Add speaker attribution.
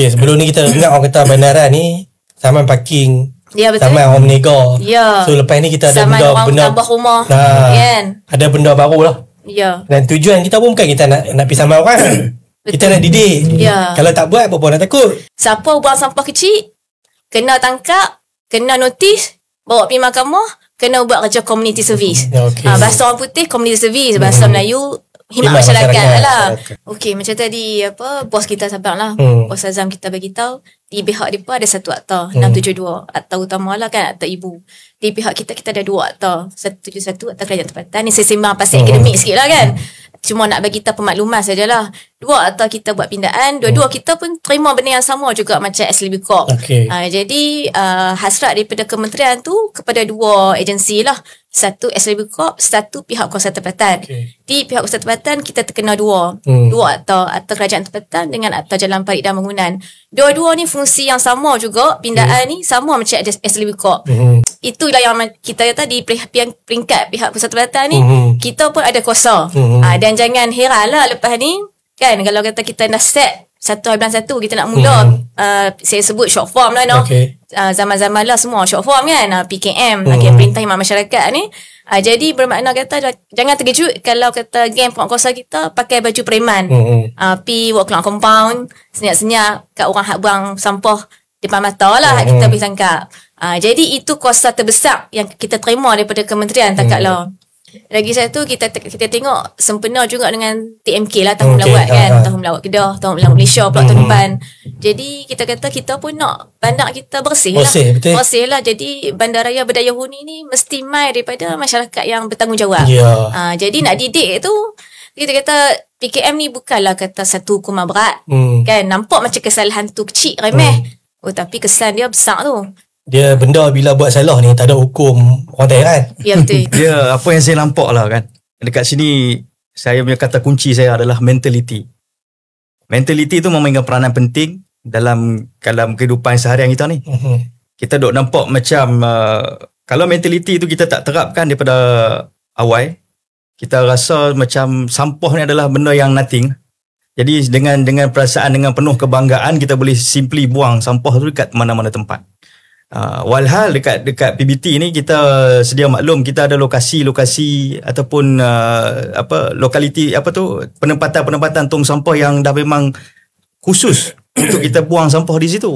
Speaker 1: Okay, sebelum ni kita dengar orang kata bandara ni saman parking,
Speaker 2: Ya, betul.
Speaker 1: saman orang berniaga.
Speaker 2: Ya.
Speaker 1: So lepas ni kita ada
Speaker 2: Saman orang
Speaker 1: benda
Speaker 2: tambah rumah.
Speaker 1: kan? Ada benda baru lah.
Speaker 2: Ya.
Speaker 1: Dan tujuan kita pun bukan kita nak pergi saman orang. Kita nak didik.
Speaker 2: Ya.
Speaker 1: Kalau tak buat, apa nak takut.
Speaker 2: Siapa buang sampah kecil, kena tangkap, kena notis, bawa pergi mahkamah, kena buat kerja community service.
Speaker 1: Okay.
Speaker 2: Bahasa orang putih community service, bahasa Melayu Himat masyarakat lah. Okey, macam tadi bos kita sabang lah. Bos Azam kita bagi tahu di pihak depa ada satu akta 672, akta utama lah kan, akta ibu. Di pihak kita ada dua akta. 171 akta kerajaan tempatan. Ni saya sembang pasal akademik sikit lah kan. Cuma nak bagi kita pemakluman sajalah. Dua akta kita buat pindaan, dua-dua kita pun terima benda yang sama juga macam SLB Corp. Jadi hasrat daripada kementerian tu kepada dua agensi lah. Satu SLB Corp, satu pihak kuasa tempatan. Di pihak kuasa tempatan kita terkena dua akta, akta kerajaan tempatan dengan akta jalan parit dan bangunan. Dua-dua ni fungsi yang sama juga, pindaan ni sama macam SLB Corp. Itulah yang kita kata di peringkat pihak kuasa tempatan ni kita pun ada kuasa. Dan jangan heran lah lepas ni kan, kalau kata kita dah set 1/1 kita nak mula, saya sebut short form lah zaman-zaman lah semua short form kan, PKM, Perintah Khidmat Masyarakat ni. Jadi bermakna kata jangan terkejut kalau kata geng penguasa kita pakai baju preman, pi buat kelang compound, senyap-senyap kat orang hak buang sampah depan mata lah, kita boleh tangkap. Jadi itu kuasa terbesar yang kita terima daripada kementerian takatlah. Lagi satu kita tengok sempena juga dengan TMK lah, tahun melawat kan, tahun melawat Kedah, tahun melawat Malaysia pula tahun depan. Jadi kita kata kita pun nak bandar kita bersih lah. Jadi Bandaraya Berdaya Huni ni mesti mai daripada masyarakat yang bertanggungjawab. Jadi nak didik tu, kita kata PKM ni bukanlah kata satu hukuman berat kan, nampak macam kesalahan tu kecil remeh, tapi kesan dia besar tu.
Speaker 1: Dia benda bila buat salah ni tak ada hukum, orang tak heran.
Speaker 2: Ya betul.
Speaker 3: Dia apa yang saya nampak lah kan, dekat sini saya punya kata kunci saya adalah mentality. Mentality tu memainkan peranan penting dalam kehidupan seharian kita ni. Kita duk nampak macam kalau mentality tu kita tak terapkan daripada awal, kita rasa macam sampah ni adalah benda yang nothing. Jadi dengan perasaan, dengan penuh kebanggaan kita boleh simply buang sampah tu dekat mana-mana tempat. Walhal dekat PBT ni kita sedia maklum kita ada lokasi-lokasi ataupun lokaliti penempatan tong sampah yang dah memang khusus untuk kita buang sampah di situ.